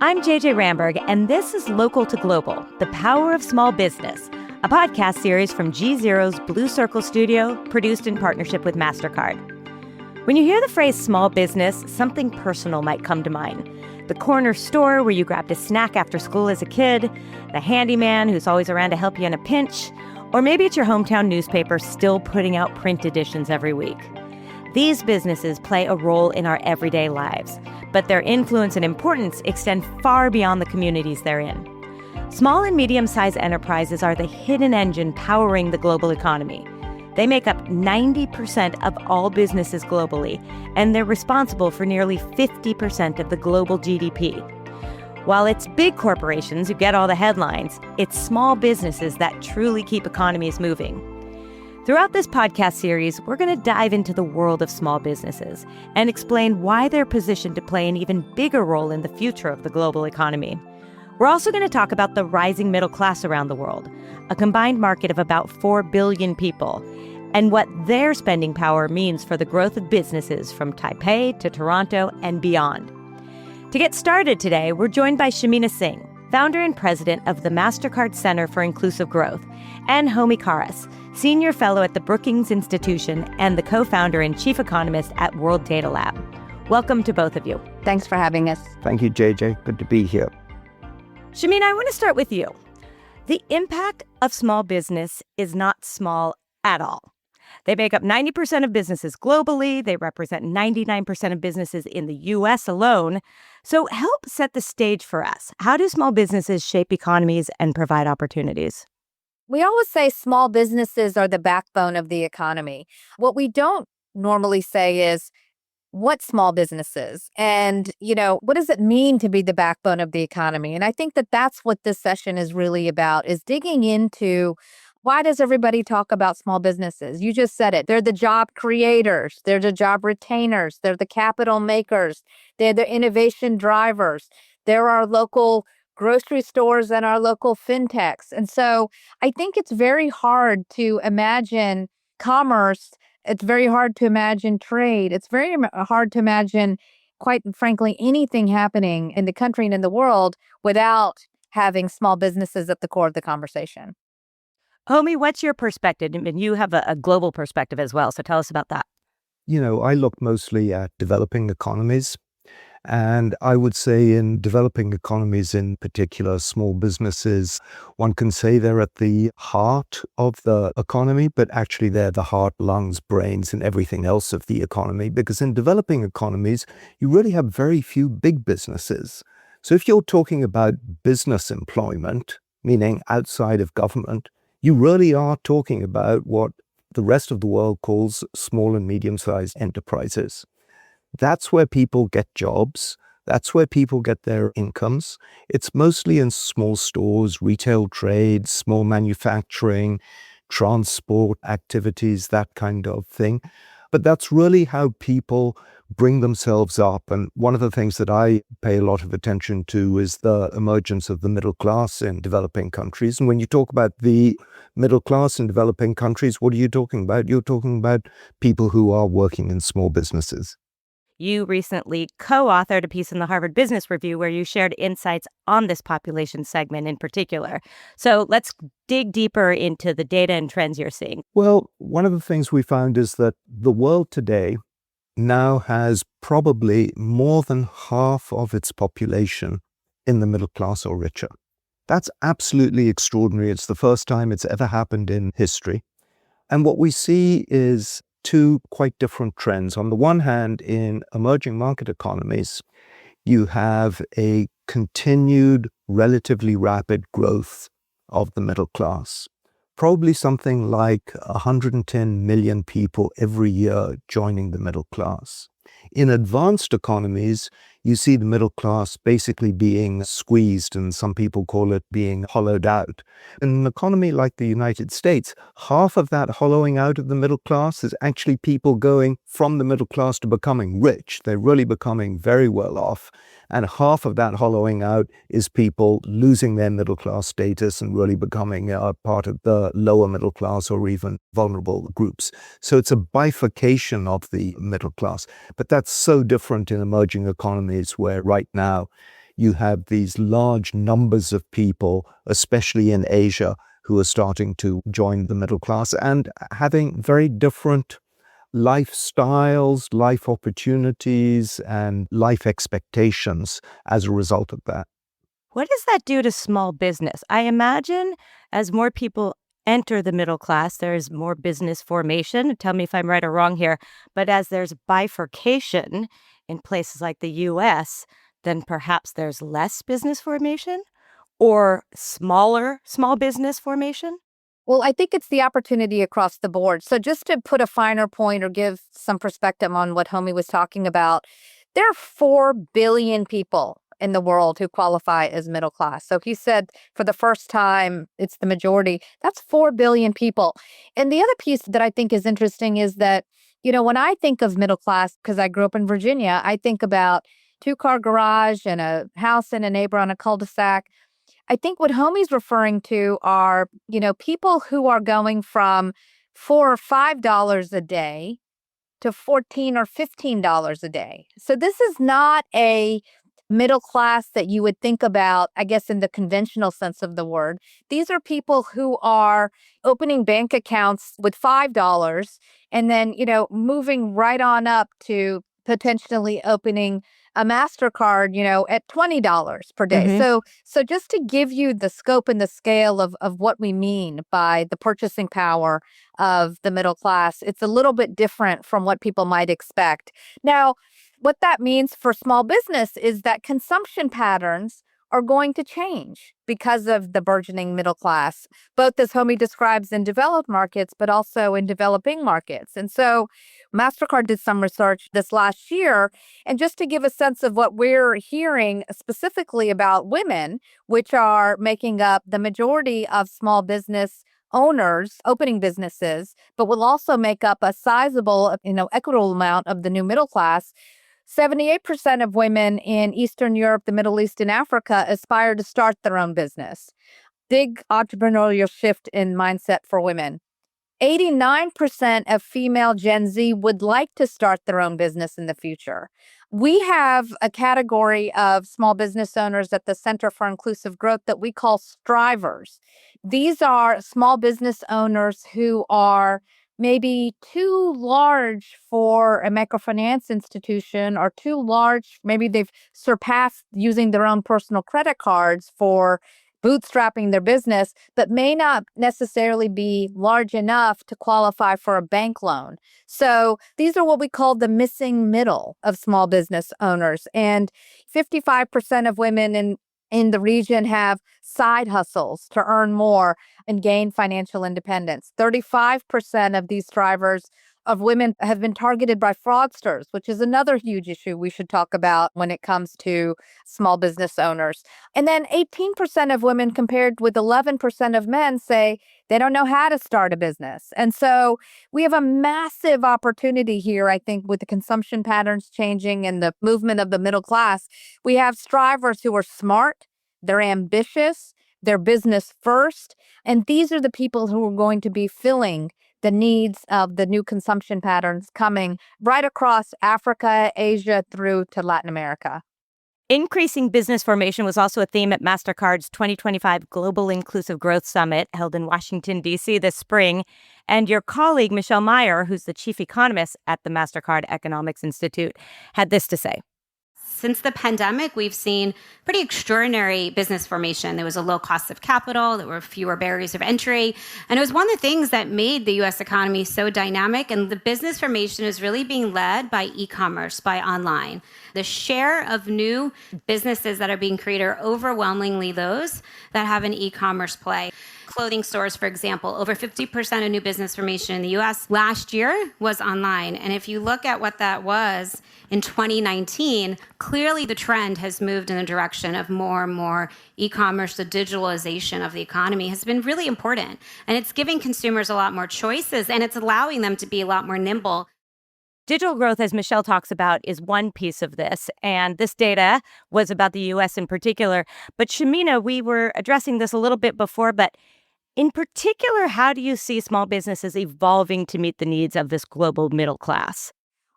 I'm JJ Ramberg, and this is Local to Global, The Power of Small Business, a podcast series from GZERO's Blue Circle Studio, produced in partnership with Mastercard. When you hear the phrase small business, something personal might come to mind. The corner store where you grabbed a snack after school as a kid, the handyman who's always around to help you in a pinch, or maybe it's your hometown newspaper still putting out print editions every week. These businesses play a role in our everyday lives, but their influence and importance extend far beyond the communities they're in. Small and medium-sized enterprises are the hidden engine powering the global economy. They make up 90% of all businesses globally, and they're responsible for nearly 50% of the global GDP. While it's big corporations who get all the headlines, it's small businesses that truly keep economies moving. Throughout this podcast series, we're going to dive into the world of small businesses and explain why they're positioned to play an even bigger role in the future of the global economy. We're also going to talk about the rising middle class around the world, a combined market of about 4 billion people, and what their spending power means for the growth of businesses from Taipei to Toronto and beyond. To get started today, we're joined by Shamina Singh, founder and president of the Mastercard Center for Inclusive Growth, and Homi Kharas, senior fellow at the Brookings Institution and the co-founder and chief economist at World Data Lab. Welcome to both of you. Thanks for having us. Thank you, JJ. Good to be here. Shamina, I want to start with you. The impact of small business is not small at all. They make up 90% of businesses globally. They represent 99% of businesses in the U.S. alone. So help set the stage for us. How do small businesses shape economies and provide opportunities? We always say small businesses are the backbone of the economy. What we don't normally say is what small businesses and, what does it mean to be the backbone of the economy? And I think that that's what this session is really about, is digging into why does everybody talk about small businesses? You just said it. They're the job creators. They're the job retainers. They're the capital makers. They're the innovation drivers. They're our local grocery stores and our local fintechs. And so I think it's very hard to imagine commerce. It's very hard to imagine trade. It's very hard to imagine, quite frankly, anything happening in the country and in the world without having small businesses at the core of the conversation. Homi, what's your perspective? And you have a global perspective as well, so tell us about that. I look mostly at developing economies. And I would say in developing economies, in particular, small businesses, one can say they're at the heart of the economy, but actually they're the heart, lungs, brains, and everything else of the economy. Because in developing economies, you really have very few big businesses. So if you're talking about business employment, meaning outside of government, you really are talking about what the rest of the world calls small and medium-sized enterprises. That's where people get jobs. That's where people get their incomes. It's mostly in small stores, retail trade, small manufacturing, transport activities, that kind of thing. But that's really how people bring themselves up. And one of the things that I pay a lot of attention to is the emergence of the middle class in developing countries. And when you talk about the middle class in developing countries, what are you talking about? You're talking about people who are working in small businesses. You recently co-authored a piece in the Harvard Business Review where you shared insights on this population segment in particular. So let's dig deeper into the data and trends you're seeing. Well, one of the things we found is that the world today now has probably more than half of its population in the middle class or richer. That's absolutely extraordinary. It's the first time it's ever happened in history. And what we see is two quite different trends. On the one hand, in emerging market economies, you have a continued, relatively rapid growth of the middle class. Probably something like 110 million people every year joining the middle class. In advanced economies, you see the middle class basically being squeezed, and some people call it being hollowed out. In an economy like the United States, half of that hollowing out of the middle class is actually people going from the middle class to becoming rich. They're really becoming very well off. And half of that hollowing out is people losing their middle class status and really becoming a part of the lower middle class or even vulnerable groups. So it's a bifurcation of the middle class. But that's so different in emerging economies where right now you have these large numbers of people, especially in Asia, who are starting to join the middle class and having very different lifestyles, life opportunities, and life expectations as a result of that. What does that do to small business? I imagine as more people enter the middle class, there's more business formation. Tell me if I'm right or wrong here. But as there's bifurcation in places like the US, then perhaps there's less business formation or smaller small business formation? Well, I think it's the opportunity across the board. So just to put a finer point or give some perspective on what Homi was talking about, there are 4 billion people in the world who qualify as middle class. So he said for the first time, it's the majority. That's 4 billion people. And the other piece that I think is interesting is that, when I think of middle class, because I grew up in Virginia, I think about 2-car garage and a house and a neighbor on a cul-de-sac. I think what Homi's referring to are, people who are going from $4 or $5 a day to $14 or $15 a day. So this is not a middle class that you would think about, I guess, in the conventional sense of the word. These are people who are opening bank accounts with $5 and then, moving right on up to potentially opening a Mastercard, at $20 per day. Mhm. So just to give you the scope and the scale of what we mean by the purchasing power of the middle class, it's a little bit different from what people might expect. Now, what that means for small business is that consumption patterns are going to change because of the burgeoning middle class, both as Homi describes in developed markets, but also in developing markets. And so Mastercard did some research this last year. And just to give a sense of what we're hearing specifically about women, which are making up the majority of small business owners opening businesses, but will also make up a sizable, equitable amount of the new middle class. 78% of women in Eastern Europe, the Middle East, and Africa aspire to start their own business. Big entrepreneurial shift in mindset for women. 89% of female Gen Z would like to start their own business in the future. We have a category of small business owners at the Center for Inclusive Growth that we call strivers. These are small business owners who are maybe too large for a microfinance institution or too large. Maybe they've surpassed using their own personal credit cards for bootstrapping their business, but may not necessarily be large enough to qualify for a bank loan. So these are what we call the missing middle of small business owners. And 55% of women in the region have side hustles to earn more and gain financial independence. 35% of these drivers of women have been targeted by fraudsters, which is another huge issue we should talk about when it comes to small business owners. And then 18% of women, compared with 11% of men, say they don't know how to start a business. And so we have a massive opportunity here, I think, with the consumption patterns changing and the movement of the middle class. We have strivers who are smart, they're ambitious, they're business first, and these are the people who are going to be filling the needs of the new consumption patterns coming right across Africa, Asia, through to Latin America. Increasing business formation was also a theme at Mastercard's 2025 Global Inclusive Growth Summit held in Washington, D.C. this spring. And your colleague, Michelle Meyer, who's the chief economist at the Mastercard Economics Institute, had this to say. Since the pandemic, we've seen pretty extraordinary business formation. There was a low cost of capital, there were fewer barriers of entry, and it was one of the things that made the U.S. economy so dynamic, and the business formation is really being led by e-commerce, by online. The share of new businesses that are being created are overwhelmingly those that have an e-commerce play. Clothing stores, for example, over 50% of new business formation in the U.S. last year was online. And if you look at what that was in 2019, clearly the trend has moved in the direction of more and more e-commerce. The digitalization of the economy has been really important. And it's giving consumers a lot more choices, and it's allowing them to be a lot more nimble. Digital growth, as Michelle talks about, is one piece of this. And this data was about the U.S. in particular. But Shamina, we were addressing this a little bit before, but in particular, how do you see small businesses evolving to meet the needs of this global middle class?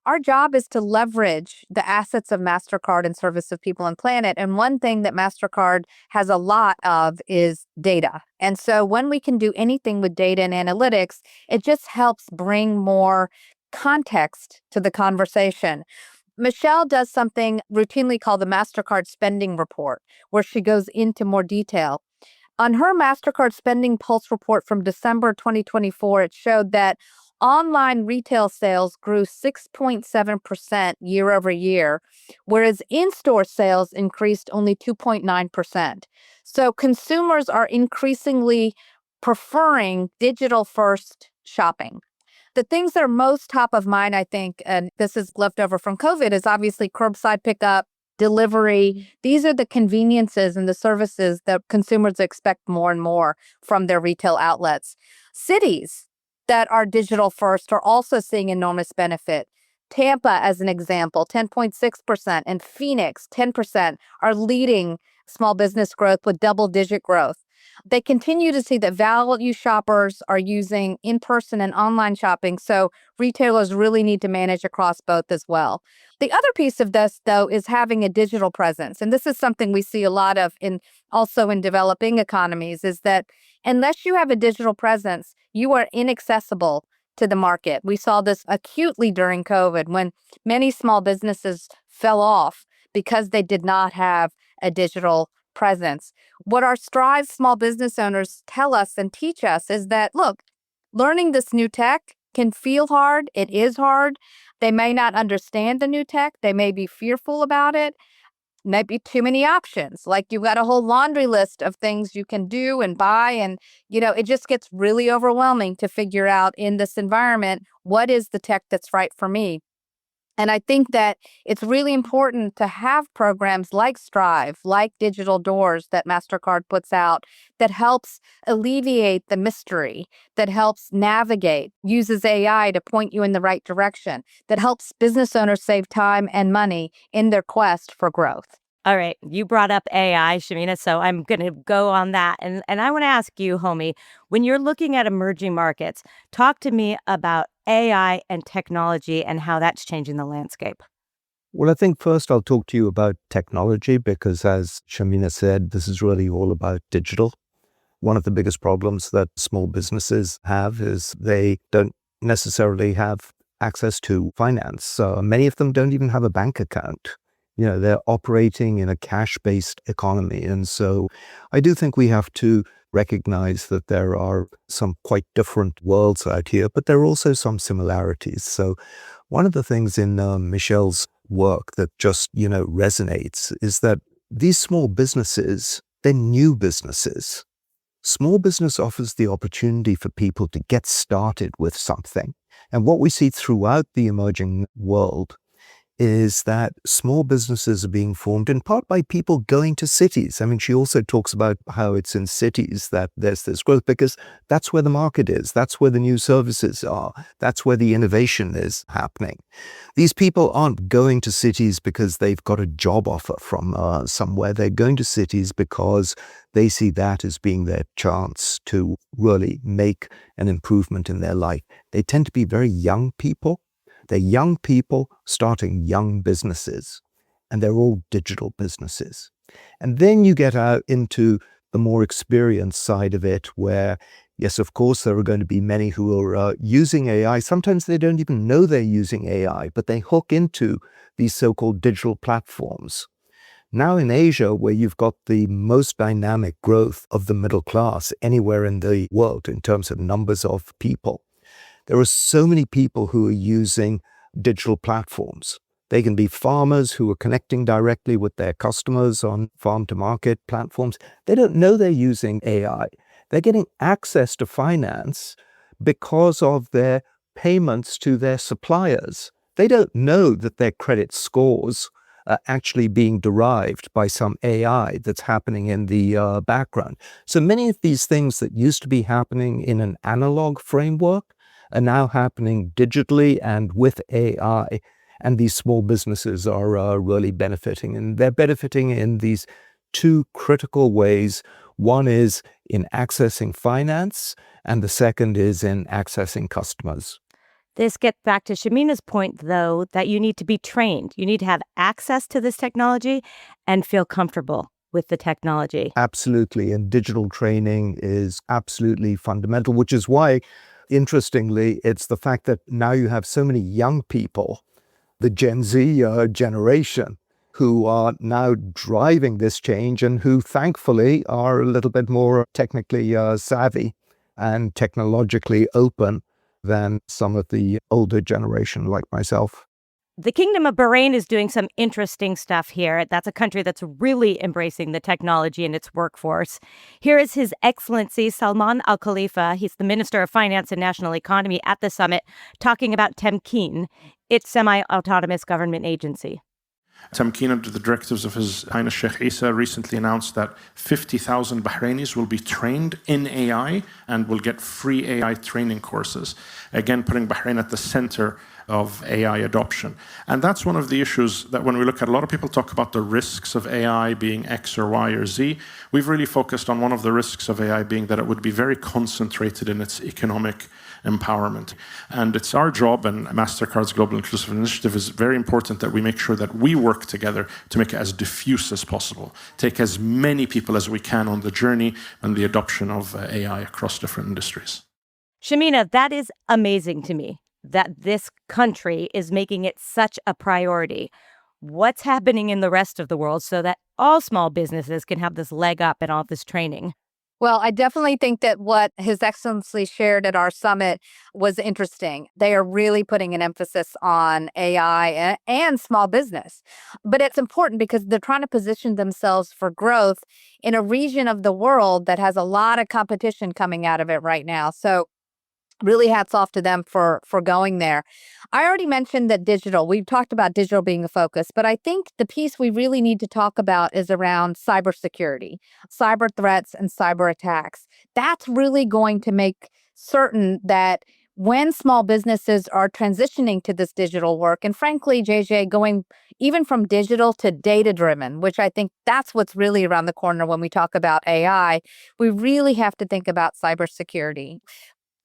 our job is to leverage the assets of Mastercard in service of people and planet. And one thing that Mastercard has a lot of is data. And so when we can do anything with data and analytics, it just helps bring more context to the conversation. Michelle does something routinely called the Mastercard Spending Report, where she goes into more detail. On her Mastercard Spending Pulse report from December 2024, it showed that online retail sales grew 6.7% year over year, whereas in-store sales increased only 2.9%. So consumers are increasingly preferring digital-first shopping. The things that are most top of mind, I think, and this is left over from COVID, is obviously curbside pickup, delivery. These are the conveniences and the services that consumers expect more and more from their retail outlets. Cities that are digital first are also seeing enormous benefit. Tampa, as an example, 10.6%, and Phoenix, 10%, are leading small business growth with double-digit growth. They continue to see that value shoppers are using in-person and online shopping, so retailers really need to manage across both as well. The other piece of this, though, is having a digital presence. And this is something we see a lot of also in developing economies, is that unless you have a digital presence, you are inaccessible to the market. We saw this acutely during COVID when many small businesses fell off because they did not have a digital presence. What our Strive small business owners tell us and teach us is that, look, learning this new tech can feel hard. It is hard. They may not understand the new tech. They may be fearful about it. Might be too many options. Like you've got a whole laundry list of things you can do and buy. And, it just gets really overwhelming to figure out in this environment, what is the tech that's right for me? And I think that it's really important to have programs like Strive, like Digital Doors that Mastercard puts out, that helps alleviate the mystery, that helps navigate, uses AI to point you in the right direction, that helps business owners save time and money in their quest for growth. All right. You brought up AI, Shamina, so I'm going to go on that. And I want to ask you, Homi, when you're looking at emerging markets, talk to me about AI and technology and how that's changing the landscape. Well, I think first I'll talk to you about technology because, as Shamina said, this is really all about digital. One of the biggest problems that small businesses have is they don't necessarily have access to finance. Many of them don't even have a bank account. They're operating in a cash-based economy. And so I do think we have to recognize that there are some quite different worlds out here, but there are also some similarities. So one of the things in Michelle's work that just, resonates is that these small businesses, they're new businesses. Small business offers the opportunity for people to get started with something. And what we see throughout the emerging world is that small businesses are being formed in part by people going to cities. I mean, she also talks about how it's in cities that there's this growth because that's where the market is. That's where the new services are. That's where the innovation is happening. These people aren't going to cities because they've got a job offer from somewhere. They're going to cities because they see that as being their chance to really make an improvement in their life. They tend to be very young people. They're young people starting young businesses, and they're all digital businesses. And then you get out into the more experienced side of it where, yes, of course, there are going to be many who are using AI. Sometimes they don't even know they're using AI, but they hook into these so-called digital platforms. Now in Asia, where you've got the most dynamic growth of the middle class anywhere in the world in terms of numbers of people, there are so many people who are using digital platforms. They can be farmers who are connecting directly with their customers on farm-to-market platforms. They don't know they're using AI. They're getting access to finance because of their payments to their suppliers. They don't know that their credit scores are actually being derived by some AI that's happening in the background. So many of these things that used to be happening in an analog framework are now happening digitally and with AI. And these small businesses are really benefiting. And they're benefiting in these two critical ways. One is in accessing finance, and the second is in accessing customers. This gets back to Shamina's point, though, that you need to be trained. You need to have access to this technology and feel comfortable with the technology. Absolutely. And digital training is absolutely fundamental, which is why, interestingly, it's the fact that now you have so many young people, the Gen Z generation, who are now driving this change and who thankfully are a little bit more technically savvy and technologically open than some of the older generation like myself. The Kingdom of Bahrain is doing some interesting stuff here. That's a country that's really embracing the technology in its workforce. Here is His Excellency Salman Al Khalifa. He's the Minister of Finance and National Economy at the summit, talking about Temkeen, its semi-autonomous government agency. Temkeen, under the directives of His Highness Sheikh Isa, recently announced that 50,000 Bahrainis will be trained in AI and will get free AI training courses. Again, putting Bahrain at the center of AI adoption. And that's one of the issues that when we look at, a lot of people talk about the risks of AI being X or Y or Z. We've really focused on one of the risks of AI being that it would be very concentrated in its economic empowerment. And it's our job, and Mastercard's Global Inclusive Initiative is very important that we make sure that we work together to make it as diffuse as possible, take as many people as we can on the journey and the adoption of AI across different industries. Shamina, that is amazing to me that this country is making it such a priority. What's happening in the rest of the world so that all small businesses can have this leg up in all this training? Well, I definitely think that what His Excellency shared at our summit was interesting. They are really putting an emphasis on AI and small business. But it's important because they're trying to position themselves for growth in a region of the world that has a lot of competition coming out of it right now. So really hats off to them for going there. I already mentioned that digital, we've talked about digital being a focus, but I think the piece we really need to talk about is around cybersecurity, cyber threats and cyber attacks. That's really going to make certain that when small businesses are transitioning to this digital work, and frankly, JJ, going even from digital to data-driven, which I think that's what's really around the corner when we talk about AI, we really have to think about cybersecurity.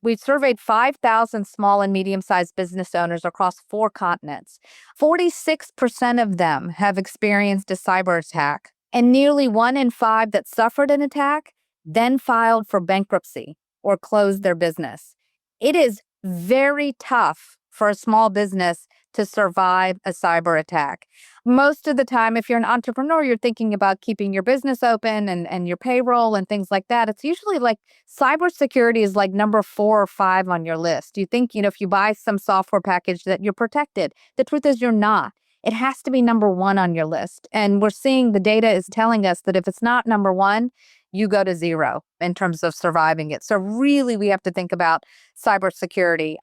We surveyed 5,000 small and medium-sized business owners across 4 continents. 46% of them have experienced a cyber attack, and nearly 1 in 5 that suffered an attack then filed for bankruptcy or closed their business. It is very tough for a small business to survive a cyber attack. Most of the time, if you're an entrepreneur, you're thinking about keeping your business open and your payroll and things like that. It's usually like cybersecurity is like number 4 or 5 on your list. You think, if you buy some software package that you're protected. The truth is you're not. It has to be number 1 on your list. And we're seeing the data is telling us that if it's not number 1, you go to 0 in terms of surviving it. So really, we have to think about cybersecurity.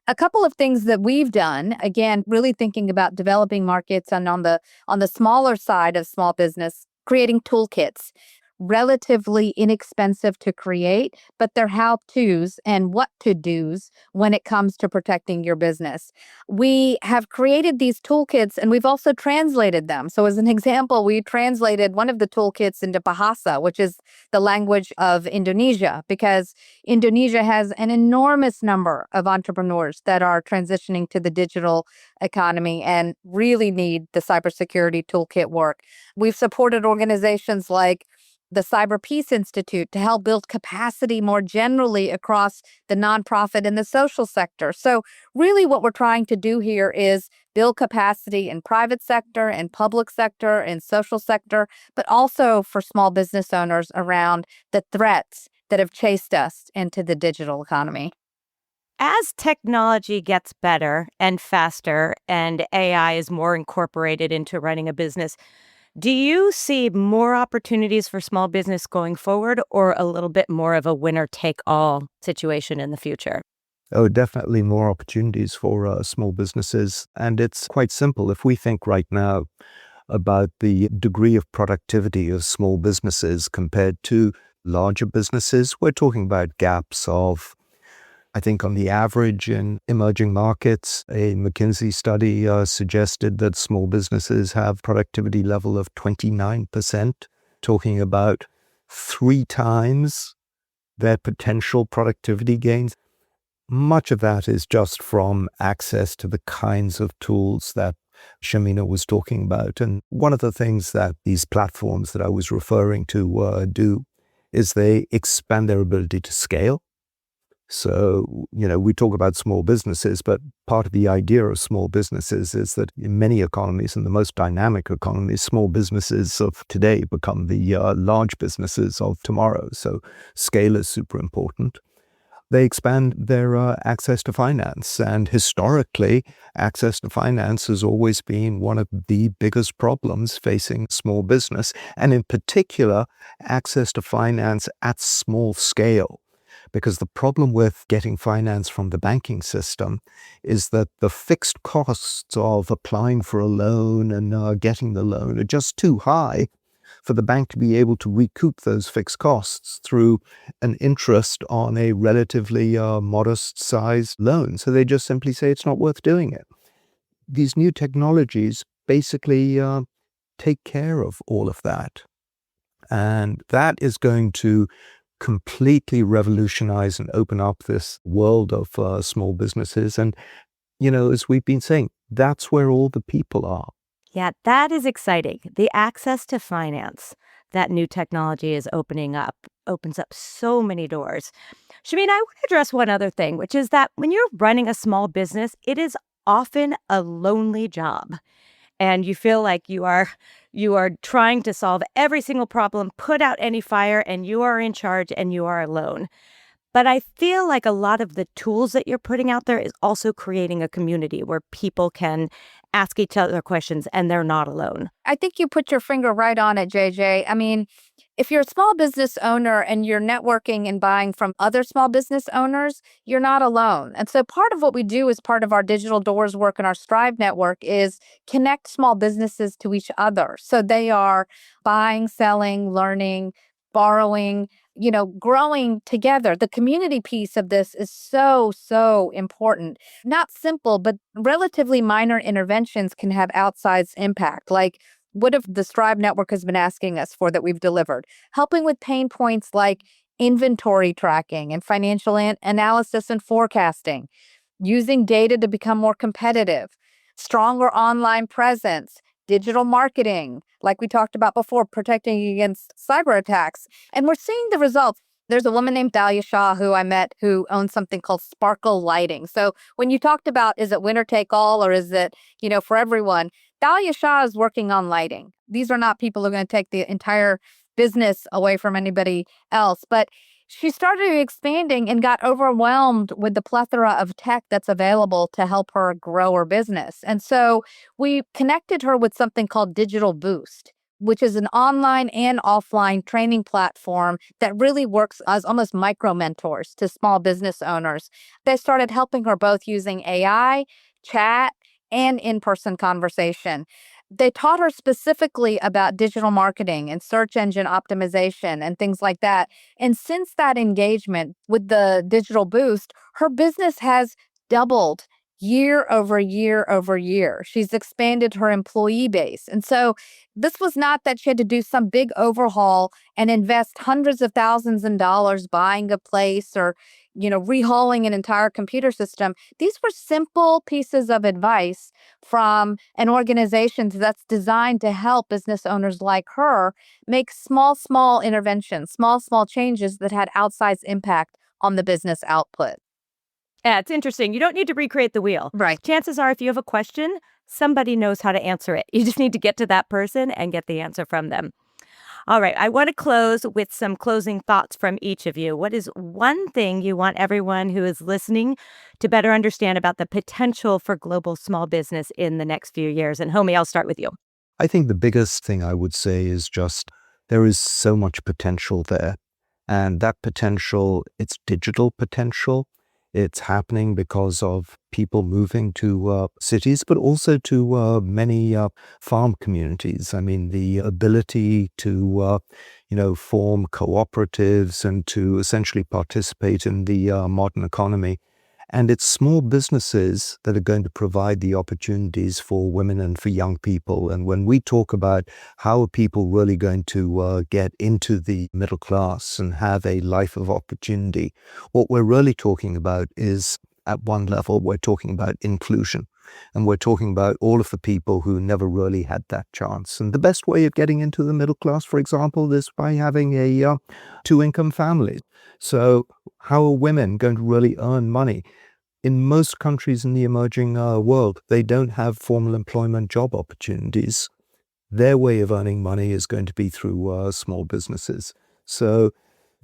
A couple of things that we've done, again, really thinking about developing markets and on the smaller side of small business, creating toolkits, relatively inexpensive to create, but they're how-tos and what-to-dos when it comes to protecting your business. We have created these toolkits and we've also translated them. So as an example, we translated one of the toolkits into Bahasa, which is the language of Indonesia, because Indonesia has an enormous number of entrepreneurs that are transitioning to the digital economy and really need the cybersecurity toolkit work. We've supported organizations like the Cyber Peace Institute to help build capacity more generally across the nonprofit and the social sector. So really what we're trying to do here is build capacity in private sector and public sector and social sector, but also for small business owners around the threats that have chased us into the digital economy. As technology gets better and faster and AI is more incorporated into running a business, do you see more opportunities for small business going forward or a little bit more of a winner-take-all situation in the future? Oh, definitely more opportunities for small businesses. And it's quite simple. If we think right now about the degree of productivity of small businesses compared to larger businesses, we're talking about gaps of, I think on the average in emerging markets, a McKinsey study suggested that small businesses have productivity level of 29%, talking about 3 times their potential productivity gains. Much of that is just from access to the kinds of tools that Shamina was talking about. And one of the things that these platforms that I was referring to do is they expand their ability to scale. So, we talk about small businesses, but part of the idea of small businesses is that in many economies, and the most dynamic economies, small businesses of today become the large businesses of tomorrow. So scale is super important. They expand their access to finance. And historically, access to finance has always been one of the biggest problems facing small business, and in particular, access to finance at small scale. Because the problem with getting finance from the banking system is that the fixed costs of applying for a loan and getting the loan are just too high for the bank to be able to recoup those fixed costs through an interest on a relatively modest size loan. So they just simply say it's not worth doing it. These new technologies basically take care of all of that. And that is going to completely revolutionize and open up this world of small businesses. And, as we've been saying, that's where all the people are. Yeah, that is exciting. The access to finance that new technology is opens up so many doors. Shamina, I want to address one other thing, which is that when you're running a small business, it is often a lonely job. And you feel like you are trying to solve every single problem, put out any fire, and you are in charge and you are alone. But I feel like a lot of the tools that you're putting out there is also creating a community where people can ask each other questions and they're not alone. I think you put your finger right on it, JJ. I mean, if you're a small business owner and you're networking and buying from other small business owners, you're not alone. And so part of what we do as part of our Digital Doors work and our Strive network is connect small businesses to each other. So they are buying, selling, learning, borrowing, growing together. The community piece of this is so, so important. Not simple, but relatively minor interventions can have outsized impact. Like, what if the Strive Network has been asking us for that we've delivered? Helping with pain points like inventory tracking and financial analysis and forecasting, using data to become more competitive, stronger online presence, digital marketing, like we talked about before, protecting against cyber attacks. And we're seeing the results. There's a woman named Thalia Shah who I met who owns something called Sparkle Lighting. So when you talked about, is it winner take all or is it, for everyone? Thalia Shah is working on lighting. These are not people who are going to take the entire business away from anybody else. But she started expanding and got overwhelmed with the plethora of tech that's available to help her grow her business. And so we connected her with something called Digital Boost, which is an online and offline training platform that really works as almost micro mentors to small business owners. They started helping her both using AI, chat, and in-person conversation. They taught her specifically about digital marketing and search engine optimization and things like that. And since that engagement with the Digital Boost, her business has doubled year over year over year. She's expanded her employee base. And so this was not that she had to do some big overhaul and invest hundreds of thousands of dollars buying a place or, rehauling an entire computer system. These were simple pieces of advice from an organization that's designed to help business owners like her make small interventions, small changes that had outsized impact on the business output. Yeah, it's interesting. You don't need to recreate the wheel. Right. Chances are, if you have a question, somebody knows how to answer it. You just need to get to that person and get the answer from them. All right. I want to close with some closing thoughts from each of you. What is one thing you want everyone who is listening to better understand about the potential for global small business in the next few years? And Homi, I'll start with you. I think the biggest thing I would say is just there is so much potential there. And that potential, it's digital potential. It's happening because of people moving to cities, but also to many farm communities. I mean, the ability to, form cooperatives and to essentially participate in the modern economy. And it's small businesses that are going to provide the opportunities for women and for young people. And when we talk about how are people really going to get into the middle class and have a life of opportunity, what we're really talking about is, at one level, we're talking about inclusion. And we're talking about all of the people who never really had that chance. And the best way of getting into the middle class, for example, is by having a two-income family. So how are women going to really earn money? In most countries in the emerging world, they don't have formal employment job opportunities. Their way of earning money is going to be through small businesses. So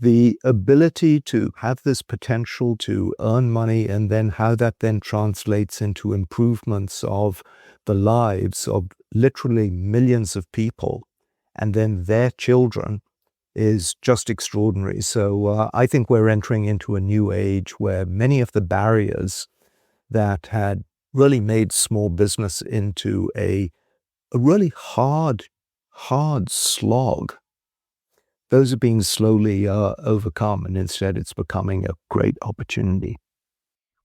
the ability to have this potential to earn money, and then how that then translates into improvements of the lives of literally millions of people and then their children, is just extraordinary. So I think we're entering into a new age where many of the barriers that had really made small business into a really hard slog, those are being slowly overcome, and instead it's becoming a great opportunity.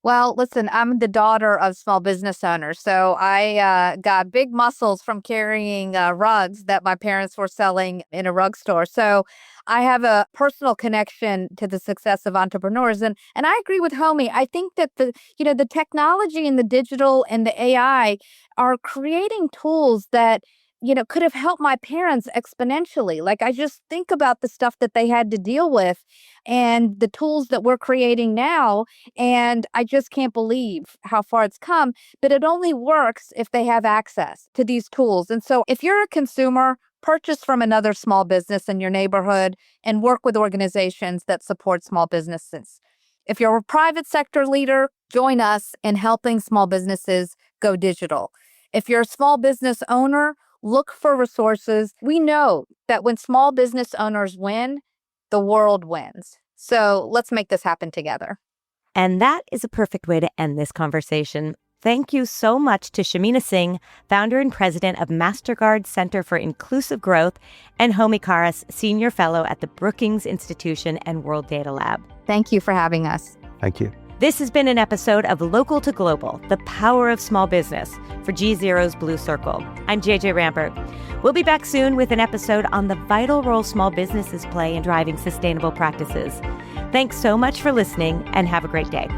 Well, listen, I'm the daughter of small business owners, so I got big muscles from carrying rugs that my parents were selling in a rug store. So I have a personal connection to the success of entrepreneurs, and I agree with Homi. I think that the technology and the digital and the AI are creating tools that could have helped my parents exponentially. Like, I just think about the stuff that they had to deal with and the tools that we're creating now. And I just can't believe how far it's come. But it only works if they have access to these tools. And so if you're a consumer, purchase from another small business in your neighborhood and work with organizations that support small businesses. If you're a private sector leader, join us in helping small businesses go digital. If you're a small business owner, look for resources. We know that when small business owners win, the world wins. So let's make this happen together. And that is a perfect way to end this conversation. Thank you so much to Shamina Singh, founder and president of Mastercard Center for Inclusive Growth, and Homi Kharas, senior fellow at the Brookings Institution and World Data Lab. Thank you for having us. Thank you. This has been an episode of Local to Global, the power of small business, for GZERO's Blue Circle. I'm JJ Ramberg. We'll be back soon with an episode on the vital role small businesses play in driving sustainable practices. Thanks so much for listening, and have a great day.